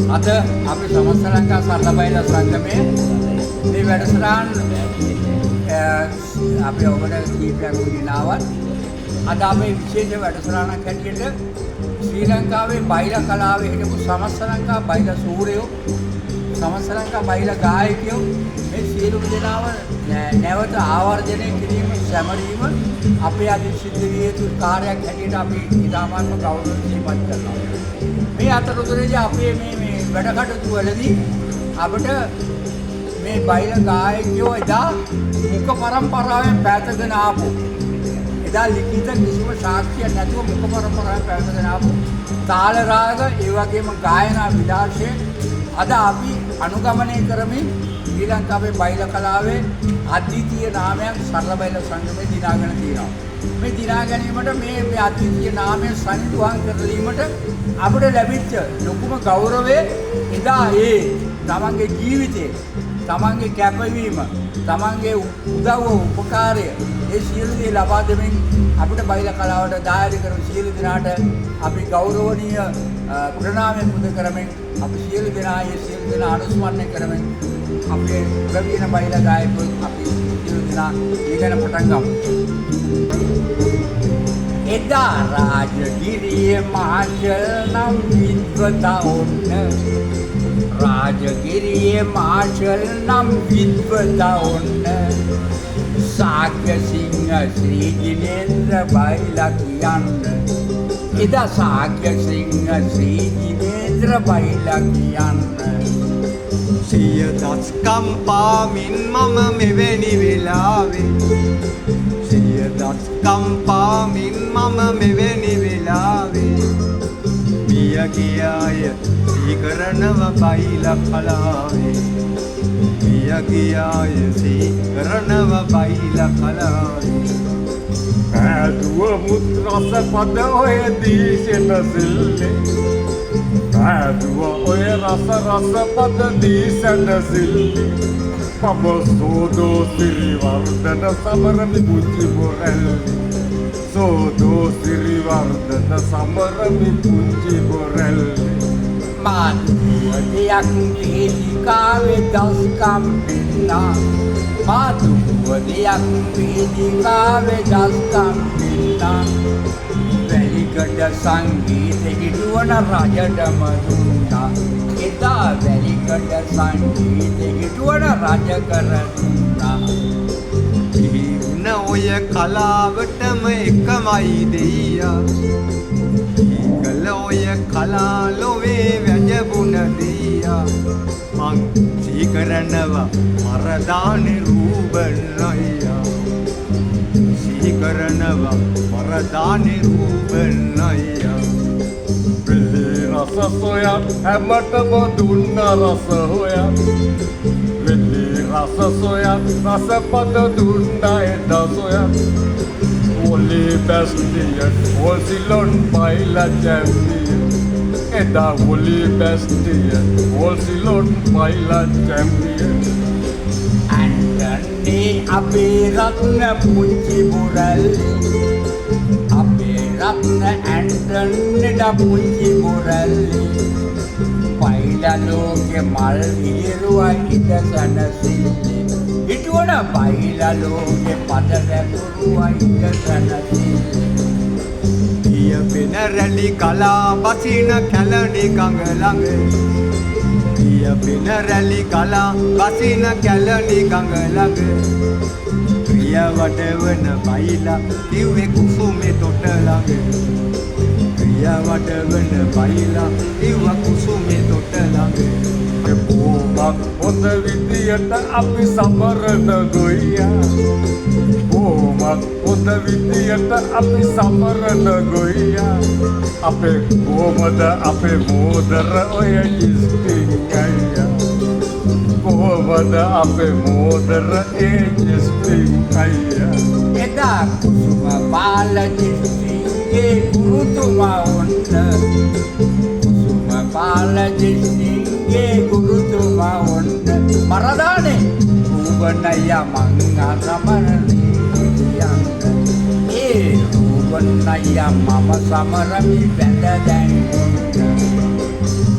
අද අපි සමස්ත ලංකා සරල බයිලා සංගමයේ මේ වැඩසටහන අපි ඔබට කීපයක් උදිනාවත් අද අපි විශේෂ වැඩසටහනක් හැටියට ශ්‍රී ලංකාවේ බයිලා කලාවේ හිටපු සමස්ත ලංකා බයිලා සූරයෝ සමස්ත ලංකා බයිලා ගායකයෝ මේ සියලුම දෙනාව නැවත ආවර්ජනය කිරීම සැමරීම අපේ අද සිද්ධ විය යුතු කාර්යයක් හැටියට අපි ඉතාමත්ම ගෞරවයෙන් සිහිපත් කරනවා. මේ අතරතුරදී අපේ මේ වැඩ කටයුතු වලදී අපිට මේ බයිලා ගායකයෝ එදා මුඛ පරම්පරාවෙන් පැවතගෙන ආපු එදා ලිඛිත කිසිම සාක්ෂියක් නැතුව මුඛ පරම්පරාවෙන් පැවතගෙන ආපු තාල රාග ඒ වගේම ගායනා විලාසය අද අපි අනුගමනය කරමින් ශ්‍රී ලංකාවේ බයිලා කලාවේ අද්විතීය නාමයක් සරල බයිලා සංගමයේ දිනාගෙන තියෙනවා. මේ දිනා ගැනීමට මේ අද්විතීය නාමය සනිටුහන් කරලීමට අපිට ලැබිච්ච ලොකුම ගෞරවය එදා තමන්ගේ ජීවිතේ තමන්ගේ කැපවීම තමන්ගේ උදව්ව උපකාරය ඒ සියලු දේ ලබා දෙමින් අපිට බයිලා කලාවට දායාද කරන සියලු දෙනාට අපි ගෞරවනීය ප්‍රණාමය පුද කරමින් අපි සියලු දෙනා අනුස්මරණය කරමින් අපේ ප්‍රවීණ බයිලා ගායකයෝ අපි සියලු දෙනා ඊගෙන පටන් ගමු. එදා රාජගිරියේ මාෂල් නම් විද්වතා ඔන්න රාජගිරියේ මාෂල් නම් විද්වතා ඔන්න ශාක්‍ය සිංහ ශ්‍රී ජිනේන්ද්‍ර බයිලා කියන්න එදා ශාක්‍ය සිංහ ශ්‍රී ජිනේන්ද්‍ර බයිලා කියන්න සිය දස්කම් පාමින් මම මෙවැනි වෙලාවේ සිය දස්කම් පාමින් මම මෙවැනි වෙලාවේ මිය ගියාය සීකරනව බයිලා කලාවේ මිය ගියාය සීකරනව බයිලා කලාවේ ඈදුව මුත් රස පද ඔය දීසෙන සිල්ලේ ඈදුව ඔය රස පද දීසෙන සිල්ලේ පබ සෝදෝ සිරිවර්ධන සමරමි පුංචි බොරැල්ලේ සෝදෝ සිරිවර්ධන සමරමි පුංචි බොරැල්ලේ මාතුවදයක් වේදිකාවේ දස්කම් පින්නා මාතුවදයක් වේදිකාවේ දස්කම් පින්නා වැලිකඩ සංගීත හිටුවන රජටම දුන්නා එදා වැලිකඩ සංගීත හිටුවන රජ කර දුන්නා ඉන්න ඔය කලාවටම එකමයි දෙයියා කල ඔය කලා ලොවේ වැජබුණ දෙයියා මං සීකරනවා මරදානේ රූබන් අයියා සීකරනවා මරදානේ රූබන් අයියා වෙලේ රස සොයා හැමතම දුන්න රස හොයා වෙලේ රස සොයා රස පද දුන්න එදා සොයා Only Bastion, Wolsilon Baila Champion. Eda Only Bastion, Wolsilon Baila Champion. Antoni Abe Ratna Punchi Murali. Abe Ratna Antoni da Punchi Murali. Baila loke mal hiruwa ida sana silli. Ituana baila loke padara kuruwa ida sana silli. Iya benerali kala basina kälani kangalange. Iya benerali kala basina kälani kangalange. Priya vadavana baila kiwe kusume tottalange. Priya vadavana baila kiwa kusume tottalange. Bomak hොඳ විදියට අපි සමරන ගොයියා Bomak හොඳ විදියට අපි සමරන ගොයියා අපේ කොහමද අපේ මෝදර ඔය ජිස්ටිං අයියා කොහමද අපේ මෝදර ඒ ජිස්ටිං අයියා එදා කුසුම බාලජිස්ටිංගේ ගුරුතුමා ඔන්න කුසුම බාලජිස්ටිංගේ ගුරුතුමා ඔන්න මරදානේ රූබනయ్య මං අසමරණී කියන්න ඒ රූබනయ్య මම සමරමි වැඳ දැන් ඔන්න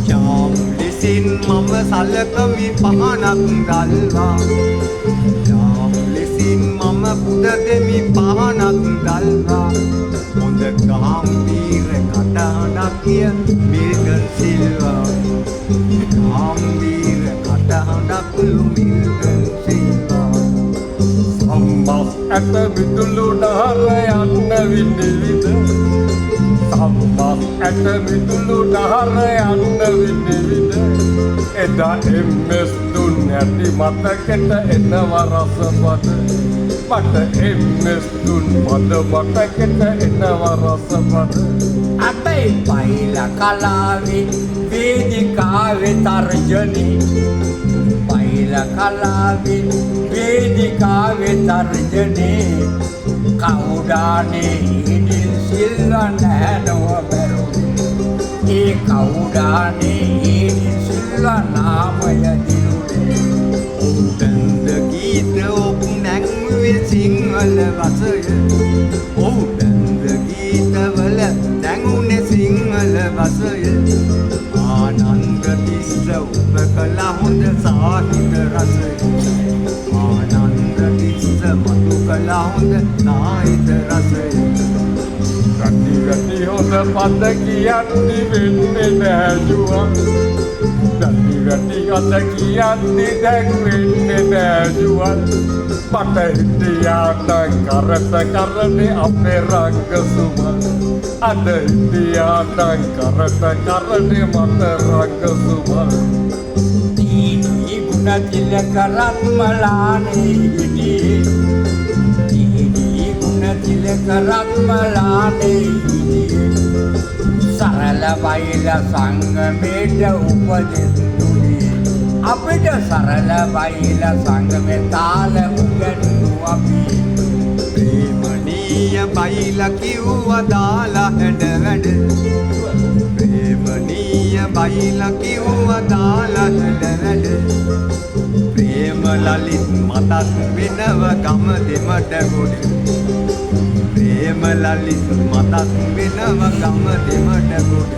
Cham ලෙසින් මම සලකමි පහනක් ගල්වා යාම් ලෙසින් මම පුද දෙමි පහනක් ගල්වා හොඳ ගාම්භීර කටහඬක් කිය මිල්ටන් සිල්වා ගාම්භීර කටහඬක් මිල්ටන් සිල්වා සම්මස් ඇත මිදුළු නහර යන්න විනිවිද සම්මස් ඇත මිදුළු නහර යන්න විනිවිද එදා එම්එස් දුන් ඇති මතකෙට එනවා රසපද මට එම්එස් දුන් පද මතකෙට එනවා රසපද අපේ බයිලා කලාවේ වේදිකාවේ තර්ජනේ බයිලා කලාවේ වේදිකාවේ තර්ජනේ කවුඩානේ ඉදින් සිල්වා නැනව බැරුනේ ඒ කවුඩානේ ඉදින් සිල්වා නාමය දිනුනේ ඔව්දන්ද ගීත ඔබ නැංගුවේ සිංහල වසය ඔව්දන්ද ගීතවල නැංගුනේ සිංහල වසය ආනන්ද තිස්ස ඔබ කළ හොඳ සාහිත්‍ය රසය ආනන්ද තිස්ස මතු කළ හොඳ සාහිත්‍ය රසය රටි රටි හොඳ පද කියන්ති වෙන්නේ නෑජුවන් රටි රටි හොඳ කියන්ති දැන් වෙන්නේ නෑජුවන් මට හිටියාටන් කරට කරනේ අපේ රංග සුමන් අද හිටියාටන් කරට කරනේ මට රංග සුමන් දීනී ගුණ තිලක රත්මලානේ හිටියේ දීනී ගුණ තිලක රත්මලානේ හිටියේ සරල බයිල සංගමේට උපදෙස් දුන්නේ අපිට සරල බයිල සංගමේ තාල උගන්වු අපි ප්‍රේමණීය බයිලා කිව්වා දාලා හැඩ වැඩ ප්‍රේමණීය බයිලා කිව්වා දාලා හැඩ වැඩ ප්‍රේම ලලිත් මතක් වෙනව ගම දෙමට ගොඩ ප්‍රේම ලලිත් මතක් වෙනව ගම දෙමට ගොඩ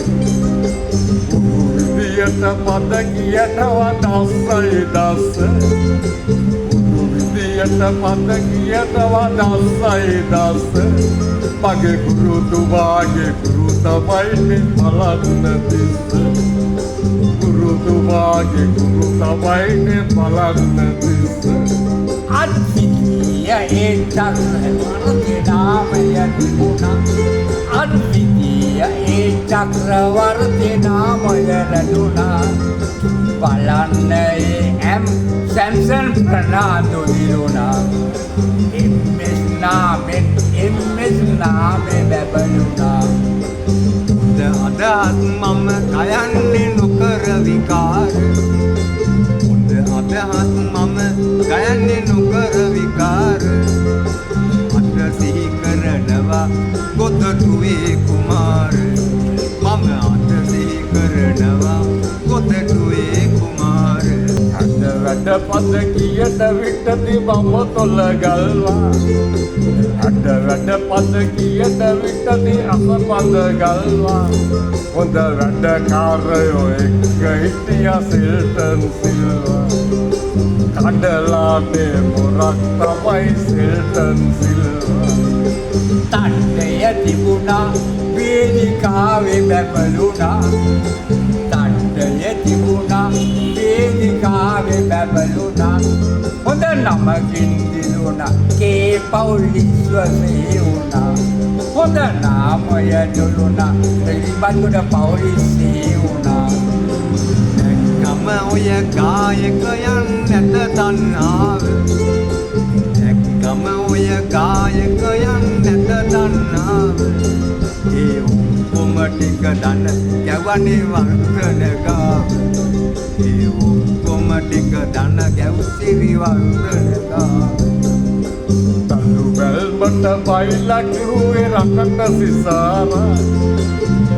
විදියට පද කියනවා දස්සයි දස්ස විදියට පද කියනවා දස්සයි දස්ස මගේ ගුරුතුමාගේ ගුරු තමයිනේ බලන්න තිස්ස ගුරුතුමාගේ ගුරු තමයිනේ බලන්න තිස්ස අද්විතීය ඒ චක්‍රවර්ති නාමය තිබුණා අද්විතීය ඒ චක්‍රවර්ති නාමය ලැබුණා බලන්න ඒ එම් සැම්සන් ප්‍රනාන්දු දිරුණා එම්එස් නාමේ බැබළුණා හොඳ අදහස් මම ගයන්නේ නොකර විකාර හොඳ අදහස් මම ගයන්නේ නොකර විකාර අද සිහි කරනවා ගොතටුවේ කුමාර මම අද සිහි කරනවා ගොතටුවේ කුමාර අද වැඩ පද කියට විටති මම තොල ගල්වා අද වැඩ පද කියට විටති අසපද ගල්වා හොඳ වැඩකාරයෝ එක්ක හිටියා සිල්ටන් සිල්වා කඩලානේ මොරක් තමයි සිල්ටන් සිල්වා තණ්ඩය තිබුණා වේදිකාවේ බැබළුණා තණ්ඩය තිබුණා වේදිකාවේ බැබළුණා හොඳ නමකින් දිනුණා කේ පෞලිස්වසේ වුණා හොඳ නාමය දුළුණා පිළිබඳුන පෞලිස්සේ වුණා දැක්කම ඔය ගායකයන් නැත තණ්හාව දැක්කම ඔය ගායකයන් නැත තණ්හාව ඒ ඔක්කොම ටික දන ගැවනේ වර්ධන ගාව ඒ ඔක්කොම ටික දන ගැව්සිරි වර්ධන ගාව තල්ලු බැල්මට බයිලා කිව්වේ රටට සිසාරා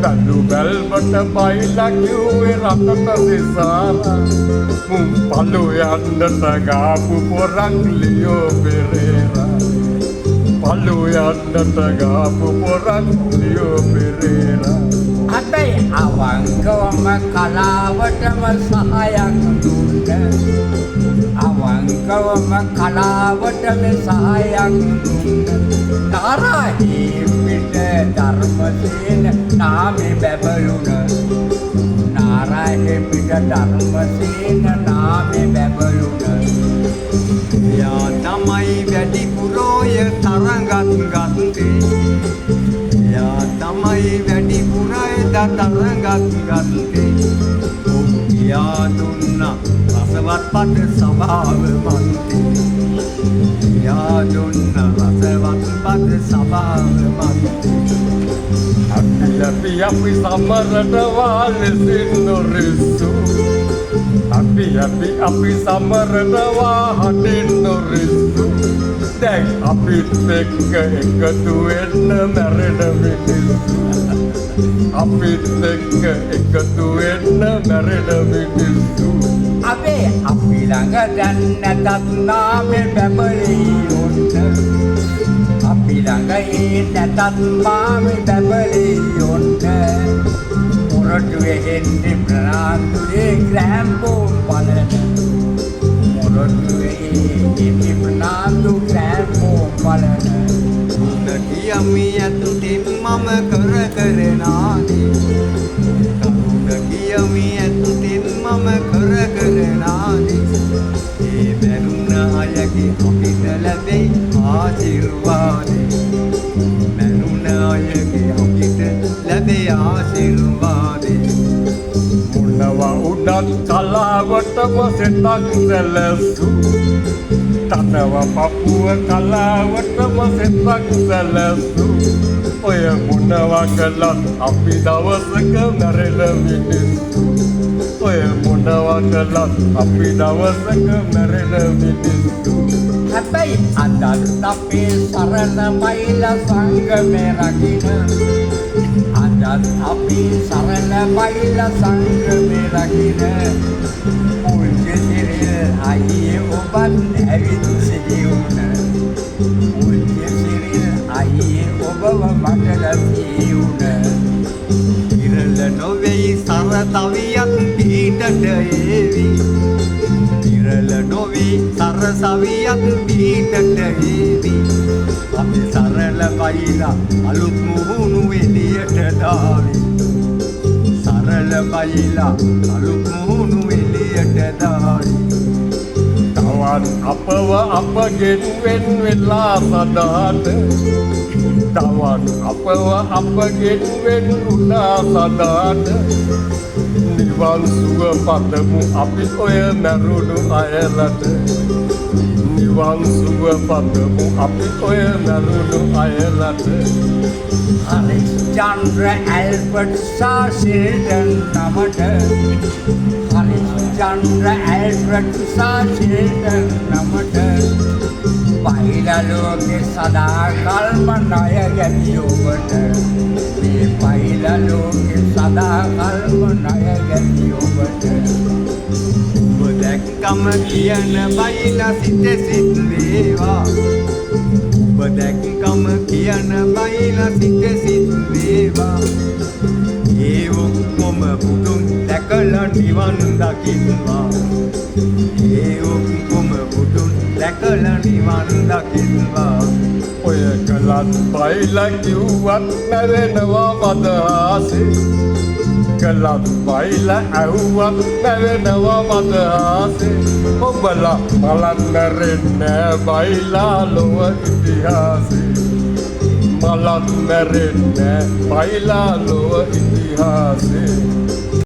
තල්ලු බැල්මට බයිලා කිව්වේ රටට සිසාරා මුන් පල්ලු යන්නට ගාපු පොරක් ලියෝ පෙරේරා පල්ලු යන්නට ගාපු පොරක් ලියෝ පෙරේරා අපේ හැබැයි අවංකවම කලාවටම සහයක් දුන්න අවංකවම කලාවටම සහයක් දුන්න නාරාහි පිට ධර්මසේන නාමේ බැබළුණ නාරාහි පිට ධර්මසේන නාමේ බැබළුණ යා තමයි වැඩිපුරෝය තරඟත් ගත්තේ යා තමයි වැඩිපුරයි තරඟත් ගත්තේ යා දුන්නා රසවත් පද සභාව මන්තේ යා දුන්නා රසවත් පද සභාව මන්තේ අපි සමරනවා ලෙසින් නොරිස්සු අපි සමරනවා හටින් නොරිස්සු දැන් අපිත් එක්ක එකතු වෙන්න මැරෙන මිනිස්සු අපිත් එක්ක එකතු වෙන්න මැරෙන මිනිස්සු අපේ අපි ළඟ දැන් නැතත් නාමේ බැබලී යොන්න අපි ළඟ නැතත් නාමේ බැබලී යොන්න මොරටුවේ හෙන්නේ ප්‍රනාන්දුවේ ග්‍රෑම්පෝම් බලන මොරටුවේ හෙන්නේ ප්‍රනාන්දු ග්‍රෑම්පෝම් බලන කියමි ඇතුටින් මම කර කරනාදී කරුණ කියමි ඇතුටින් මම කර කරනාදී ඒ බැරුණ අයගේ අපිට ලැබෙයි ආශිර්වාදේ බැරුණ අයගේ අපිට ලැබෙයි ආශිර්වාදේ මොනවා උඩත් කලාවටම සෙතක් සැලසු තනව පපුව කලාවටම සෙතක් සැලසු ඔය මොනවා කළත් අපි දවසක මැරෙන මිනිස්සු ඔය මොනවා කළත් අපි දවසක මැරෙන මිනිස්සු හැබැයි අදත් අපේ සරණ බයිලා සංගමේ රකින්න අදත් අපි සරණ බයිලා සංගමේ රකින්න මුල්ජ සිරිල් අයියේ ඔබත් ඇවිත් සිටියුන මුල්ජ සිරිල් අයියේ ඔබව මට ලැබියුන ඉරල නොවේයි සර තවියක් පිටට ඒවි ඉරල නොවේ සර සවියක් පිටට ඒවි අපි සරල බයිලා අලුත් මුහුණු එළියට දාවි සරල බයිලා අලුත් මුහුණු එළියට දාවි තවත් අපව අපගෙන් වෙන් වෙලා සදාට තවත් අපව අපගෙන් වෙන් වුණා සදාට නිවන් සුව පතමු අපි ඔය මරුණු අයලට නිවන් සුව පතමු අපි ඔය මරුණු අයලට හරිස්චන්ද්‍ර ඇල්බර්ට් සාසිල්ටන් නමට හරිස්චන්ද්‍ර ඇල්බර්ට් සාසිල්ටන් නමට පහිලා ලෝකේ සදා කල්ම ණය ගැති ඔබට මේ පහිලා ලෝකේ සදා කල්ම ණය ගැති ඔබට ඔබ දැක්කම කියන බයිලා සිත සිත් වේවා ඔබ දැක්කම කියන බයිලා සිත සිත් වේවා ඒ ඔක්කොම බුදුන් දැකලා නිවන් දකින්වා ඒ ඔක්කොම බුදුන් දැකලා නිවන් දකින්වා ඔය කලත් බයිලා කිව්වත් නැවෙනවා මදහසේ කලත් බයිලා ඇහුවත් නැවෙනවා මදහසේ ඔබලා බලන්න මැරෙන්නේ බයිලා ලොව ඉතිහාසේ මලත් මැරෙන්නේ බයිලා ලොව ඉතිහාසේ